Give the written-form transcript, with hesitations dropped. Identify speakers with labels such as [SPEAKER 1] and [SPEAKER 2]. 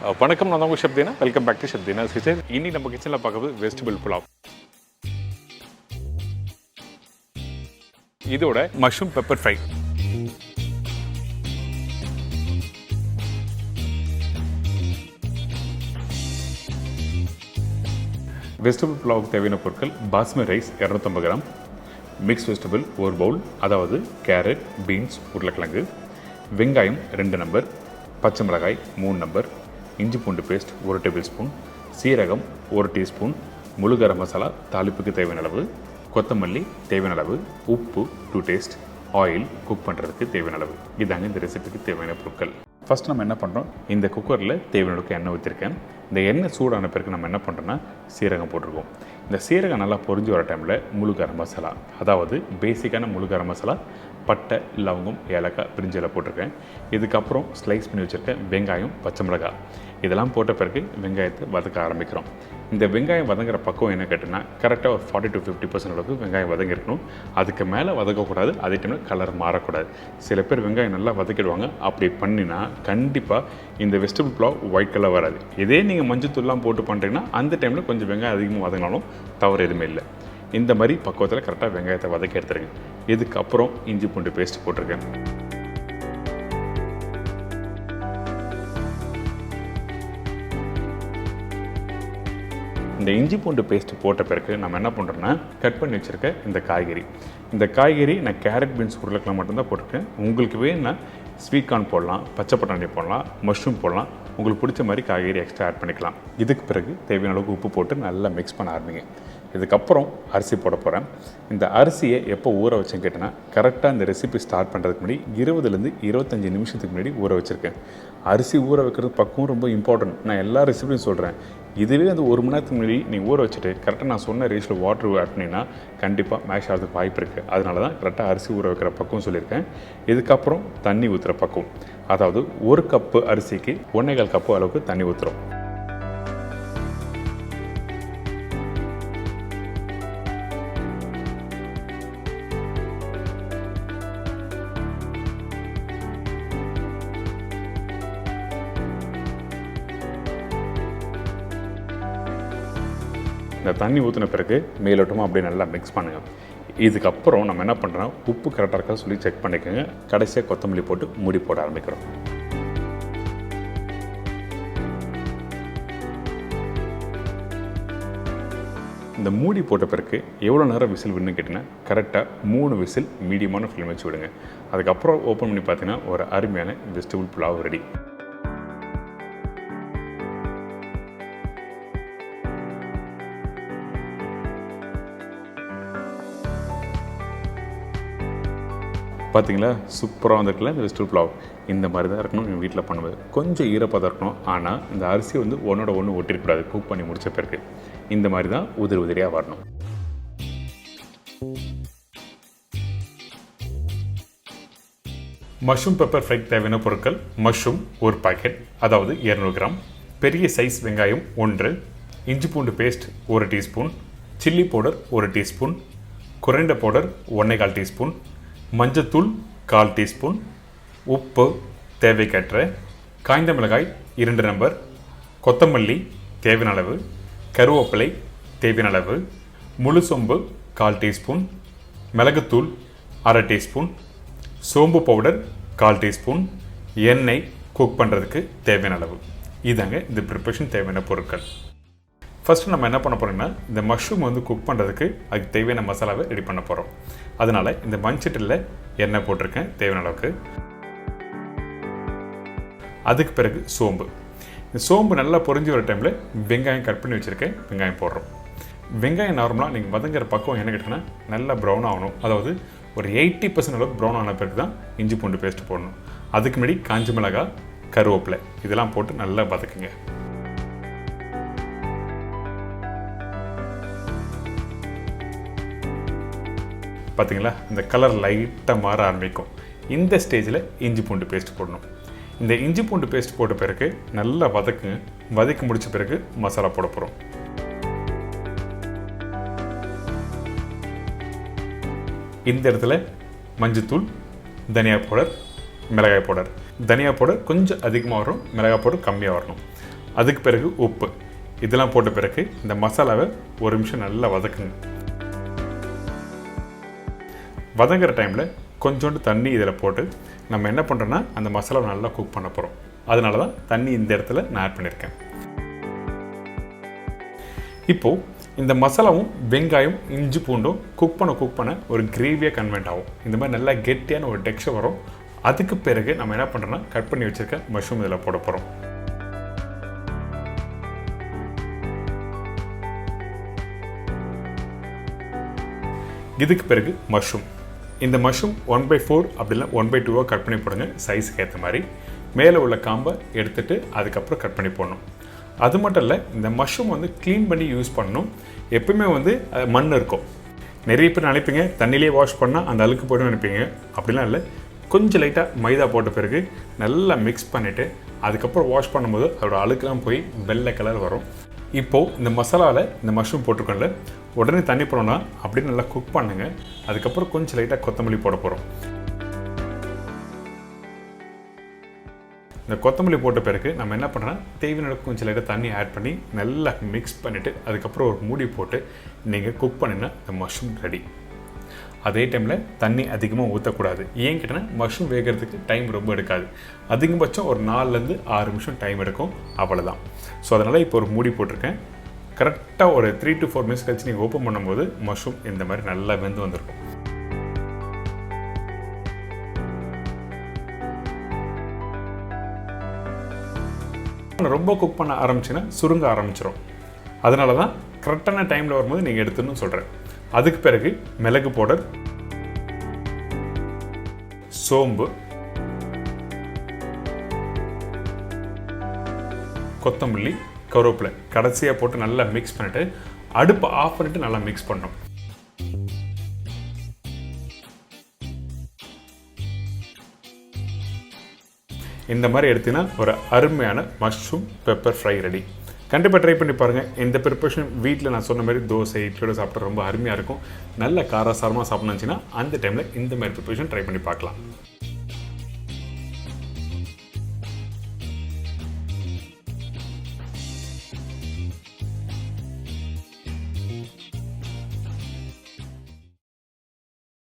[SPEAKER 1] வணக்கம், நான் உங்கள் chef Deena. Welcome back to chef Deena's kitchen. இன்னி நம்ம கிச்சனில் பார்க்குறது வெஜிடபிள் புலாவ். இதோட மஷ்ரூம் பெப்பர் ஃப்ரை. வெஜிடபிள் புலாவுக்கு தேவையான பொருட்கள்: basmati rice 250 gram, mix vegetable 1 bowl, அதாவது கேரட், பீன்ஸ், உருளைக்கிழங்கு, வெங்காயம் 2 நம்பர், பச்சை மிளகாய் 3 நம்பர், இஞ்சி பூண்டு பேஸ்ட் 1 டேபிள் ஸ்பூன், சீரகம் 1 டீஸ்பூன், முழு கரம் மசாலா தாளிப்புக்கு தேவையான அளவு, கொத்தமல்லி தேவையான அளவு, உப்பு டு டேஸ்ட், ஆயில் குக் பண்ணுறதுக்கு தேவையான அளவு. இதாங்க இந்த ரெசிபிக்கு தேவையான பொருட்கள். ஃபஸ்ட் நம்ம என்ன பண்ணுறோம், இந்த குக்கரில் தேவையான அளவுக்கு எண்ணெய் ஊற்றிருக்கேன். இந்த எண்ணெய் சூடான பிறகு நம்ம என்ன பண்ணுறோன்னா சீரகம் போட்டிருக்கோம். இந்த சீரகம் நல்லா பொரிஞ்சு வர டைமில் முழு கரம் மசாலா, அதாவது பேசிக்கான முழு கரம் மசாலா, பட்டை, லவங்கம், ஏலக்காய், பிரிஞ்சில் போட்டிருக்கேன். இதுக்கப்புறம் ஸ்லைஸ் பண்ணி வச்சுருக்கேன் வெங்காயம், பச்சை மிளகாய். இதெல்லாம் போட்ட பிறகு வெங்காயத்தை வதக்க ஆரம்பிக்கிறோம். இந்த வெங்காயம் வதங்குற பக்கம் என்ன கேட்டோன்னா கரெக்டாக ஒரு 40 to 50% அளவுக்கு வெங்காயம் வதங்கிருக்கணும். அதுக்கு மேலே வதக்கக்கூடாது, அதே டைமில் கலர் மாறக்கூடாது. சில பேர் வெங்காயம் நல்லா வதக்கிடுவாங்க. அப்படி பண்ணினா கண்டிப்பாக இந்த வெஜிடபிள் புலாவ் ஒயிட் கலர் வராது. இதே நீங்கள் மஞ்சத்தூள்லாம் போட்டு பண்ணுறீங்கன்னா அந்த டைமில் கொஞ்சம் வெங்காயம் அதிகமாக வதங்கினாலும் தவறு எதுவுமே இல்லை. இந்த மாதிரி பக்குவத்தில் கரெக்டாக வெங்காயத்தை வதக்கி எடுத்துருங்க. இதுக்கப்புறம் இஞ்சி பூண்டு பேஸ்ட் போட்டிருக்கேன். இந்த இஞ்சி பூண்டு பேஸ்ட் போட்ட பிறகு நம்ம என்ன பண்ணுறோன்னா கட் பண்ணி வச்சுருக்க இந்த காய்கறி நான் கேரட், பீன்ஸ், உருளைக்கிழங்கு மட்டும்தான் போட்டிருக்கேன். உங்களுக்கு வேணும்னா ஸ்வீட் கார்ன் போடலாம், பச்சை பட்டாணி போடலாம், மஷ்ரூம் போடலாம். உங்களுக்கு பிடிச்ச மாதிரி காய்கறி எக்ஸ்ட்ரா ஆட் பண்ணிக்கலாம். இதுக்கு பிறகு தேவையான அளவுக்கு உப்பு போட்டு நல்லா மிக்ஸ் பண்ண ஆரம்பிங்க. இதுக்கப்புறம் அரிசி போட போகிறேன். இந்த அரிசியை எப்போ ஊற வச்சேன்னு கேட்டேன்னா கரெக்டாக இந்த ரெசிபி ஸ்டார்ட் பண்ணுறதுக்கு முன்னாடி 20 to 25 நிமிஷத்துக்கு முன்னாடி ஊற வச்சுருக்கேன். அரிசி ஊற வைக்கிறது பக்கம் ரொம்ப இம்பார்ட்டன்ட். நான் எல்லா ரெசிபியும் சொல்கிறேன். இதுவே அந்த 1 மணி நேரத்துக்கு முன்னாடி நீங்கள் ஊற வச்சுட்டு கரெக்டாக நான் சொன்ன ரேஷில் வாட்டர் ஆட் பண்ணிங்கன்னா கண்டிப்பாக மேஷ் ஆகிறதுக்கு வாய்ப்பு இருக்குது. அதனால தான் கரெக்டாக அரிசி ஊற வைக்கிற பக்கம் சொல்லியிருக்கேன். இதுக்கப்புறம் தண்ணி ஊற்றுற பக்கம், அதாவது 1 கப்பு அரிசிக்கு 1.25 கப்பு அளவுக்கு தண்ணி ஊற்றுறோம். இந்த தண்ணி ஊற்றின பிறகு மேலோட்டமாக அப்படியே நல்லா மிக்ஸ் பண்ணுங்கள். இதுக்கப்புறம் நம்ம என்ன பண்ணுறோம், உப்பு கரெக்டாக இருக்கா சொல்லி செக் பண்ணிக்கோங்க. கடைசியாக கொத்தமல்லி போட்டு மூடி போட ஆரம்பிக்கிறோம். இந்த மூடி போட்ட பிறகு எவ்வளோ நேரம் விசில் விடணும்னு கேட்டிங்கன்னா கரெக்டாக 3 விசில் மீடியமான ஃப்ளேம் வச்சு விடுங்க. அதுக்கப்புறம் ஓப்பன் பண்ணி பார்த்தீங்கன்னா ஒரு அருமையான வெஜிடபிள் புலாவ் ரெடி. பார்த்தீங்களா, சூப்பராக வந்துருக்குல்ல இந்த வெஜிடபிள் புலாவ். இந்த மாதிரி தான் இருக்கணும் நீங்கள் வீட்டில் பண்ணுவது. கொஞ்சம் ஈரப்பதம் இருக்கணும். ஆனால் இந்த அரிசி வந்து ஒன்றோட ஒன்று ஒட்டிருக்கூடாது. குக் பண்ணி முடித்த பிறகு இந்த மாதிரி தான் உதிரியாக வரணும். மஷ்ரூம் பெப்பர் ஃப்ரைக்கு தேவையான பொருட்கள்: மஷ்ரூம் 1 பாக்கெட், அதாவது 200 கிராம், பெரிய சைஸ் வெங்காயம் 1, இஞ்சி பூண்டு paste 1 teaspoon, chilli powder 1 teaspoon, coriander powder 1.25 teaspoon, மஞ்சத்தூள் 1/4 டீஸ்பூன், உப்பு தேவைக்கேற்ற, காய்ந்த மிளகாய் 2 நம்பர், கொத்தமல்லி தேவையான அளவு, கருவேப்பிலை தேவையான அளவு, முழு சோம்பு 1/4 டீஸ்பூன், மிளகுத்தூள் 1/2 டீஸ்பூன், சோம்பு பவுடர் 1/4 டீஸ்பூன், எண்ணெய் குக் பண்ணுறதுக்கு தேவையான அளவு. இதாங்க இந்த ப்ரிப்பரேஷன் தேவையான பொருட்கள். ஃபஸ்ட்டு நம்ம என்ன பண்ண போகிறோம்னா இந்த மஷ்ரூம் வந்து குக் பண்ணுறதுக்கு அதுக்கு தேவையான மசாலாவை ரெடி பண்ண போகிறோம். அதனால் இந்த மண்சட்டியில் எண்ணெய் போட்டிருக்கேன் தேவையான அளவுக்கு. அதுக்கு பிறகு சோம்பு. இந்த சோம்பு நல்லா பொரிஞ்சு வர டைமில் வெங்காயம் கட் பண்ணி வச்சுருக்கேன், வெங்காயம் போடுறோம். வெங்காயம் நார்மலாக நீங்கள் வதங்குற பக்கம் என்ன கேட்டிங்கன்னா நல்லா ப்ரௌன் ஆகணும். அதாவது ஒரு 80% அளவுக்கு ப்ரௌன் ஆன பிறகு தான் இஞ்சி பூண்டு பேஸ்ட்டு போடணும். அதுக்கு முன்னாடி காஞ்ச மிளகாய், கருவேப்பிலை இதெல்லாம் போட்டு நல்லா வதக்குங்க. பார்த்தீங்களா, இந்த கலர் லைட்டாக மாற ஆரம்பிக்கும். இந்த ஸ்டேஜில் இஞ்சி பூண்டு பேஸ்ட் போடணும். இந்த இஞ்சி பூண்டு பேஸ்ட் போட்ட பிறகு நல்லா வதக்குங்க. வதக்கி முடித்த பிறகு மசாலா போட போகிறோம். இந்த இடத்துல மஞ்சத்தூள், தனியா பவுடர், மிளகாய் பவுடர். தனியா பவுடர் கொஞ்சம் அதிகமாக வரும், மிளகாய் பவுடர் கம்மியாக வரணும். அதுக்கு பிறகு உப்பு இதெல்லாம் போட்ட பிறகு இந்த மசாலாவை ஒரு நிமிஷம் நல்லா வதக்குங்க. வதங்குற டைமில் கொஞ்சோண்டு தண்ணி இதில் போட்டு நம்ம என்ன பண்ணுறோன்னா அந்த மசாலாவை நல்லா குக் பண்ண போகிறோம். அதனால தான் தண்ணி இந்த இடத்துல நான் ஆட் பண்ணியிருக்கேன். இப்போது இந்த மசாலாவும் வெங்காயம் இஞ்சி பூண்டும் குக் பண்ண ஒரு கிரேவியாக கன்வெர்ட் ஆகும். இந்த மாதிரி நல்லா கெட்டியான ஒரு டெக்ஸ்சர் வரும். அதுக்கு பிறகு நம்ம என்ன பண்ணுறோன்னா கட் பண்ணி வச்சுருக்க மஷ்ரூம் இதில் போட போகிறோம். இதுக்கு பிறகு மஷ்ரூம். இந்த மஷ்ரூம் 1/4 அப்படின்னா 1/2 கட் பண்ணி போடுங்க சைஸுக்கு ஏற்ற மாதிரி. மேலே உள்ள காம்பை எடுத்துகிட்டு அதுக்கப்புறம் கட் பண்ணி போடணும். அது மட்டும் இல்லை, இந்த மஷ்ரூம் வந்து க்ளீன் பண்ணி யூஸ் பண்ணணும். எப்பவுமே வந்து மண் இருக்கும். நிறைய பேர் நினைப்பீங்க தண்ணியிலே வாஷ் பண்ணால் அந்த அழுக்கு போய்ட்டு நினைப்பீங்க. அப்படிலாம் இல்லை. கொஞ்சம் லைட்டாக மைதா போட்ட பிறகு நல்லா மிக்ஸ் பண்ணிவிட்டு அதுக்கப்புறம் வாஷ் பண்ணும்போது அதோட அழுக்கெல்லாம் போய் வெள்ளை கலர் வரும். இப்போது இந்த மசாலாவில் இந்த மஷ்ரூம் போட்டிருக்கோம்ல, உடனே தண்ணி போடணும்னா அப்படியே நல்லா குக் பண்ணுங்கள். அதுக்கப்புறம் கொஞ்சம் லைட்டாக கொத்தமல்லி போட போகிறோம். இந்த கொத்தமல்லி போட்ட பிறகு நம்ம என்ன பண்ணுறோன்னா தேவையான கொஞ்சம் லைட்டாக தண்ணி ஆட் பண்ணி நல்லா மிக்ஸ் பண்ணிவிட்டு அதுக்கப்புறம் ஒரு மூடி போட்டு நீங்கள் குக் பண்ணினா இந்த மஷ்ரூம் ரெடி. அதே டைமில் தண்ணி அதிகமாக ஊற்றக்கூடாது. ஏன் கேட்டால் மஷ்ரூம் வேகிறதுக்கு டைம் ரொம்ப எடுக்காது. அதிகபட்சம் ஒரு 4லேருந்து 6 நிமிஷம் டைம் எடுக்கும், அவ்வளோதான். ஸோ அதனால் இப்போ ஒரு மூடி போட்டிருக்கேன். கரெக்டாக ஒரு 3 to 4 மினிட்ஸ் கழிச்சு நீங்கள் ஓப்பன் பண்ணும்போது மஷ்ரூம் இந்த மாதிரி நல்லா வெந்து வந்திருக்கும். ரொம்ப குக் பண்ண ஆரம்பிச்சிங்கன்னா சுருங்க ஆரம்பிச்சிடும். அதனால தான் கரெக்டான டைமில் வரும்போது நீங்கள் எடுத்துன்னு சொல்கிறேன். அதுக்கு பிறகு மிளகு பவுடர், சோம்பு, கொத்தமல்லி, கருவேப்பிலை கடைசியாக போட்டு நல்லா மிக்ஸ் பண்ணிவிட்டு அடுப்பை ஆஃப் பண்ணிவிட்டு நல்லா மிக்ஸ் பண்ணணும். இந்த மாதிரி எடுத்தீங்கன்னா ஒரு அருமையான மஷ்ரூம் பெப்பர் ஃப்ரை ரெடி. கண்டிப்பாக ட்ரை பண்ணி பாருங்கள். இந்த ப்ரிப்பரேஷன் வீட்டில் நான் சொன்ன மாதிரி தோசை இட்லியோட சாப்பிட்டா ரொம்ப அருமையாக இருக்கும். நல்ல காரசாரமாக சாப்பிட்ணுச்சுன்னா அந்த டைமில் இந்த மாதிரி ப்ரிப்பரேஷன் ட்ரை பண்ணி பார்க்கலாம்.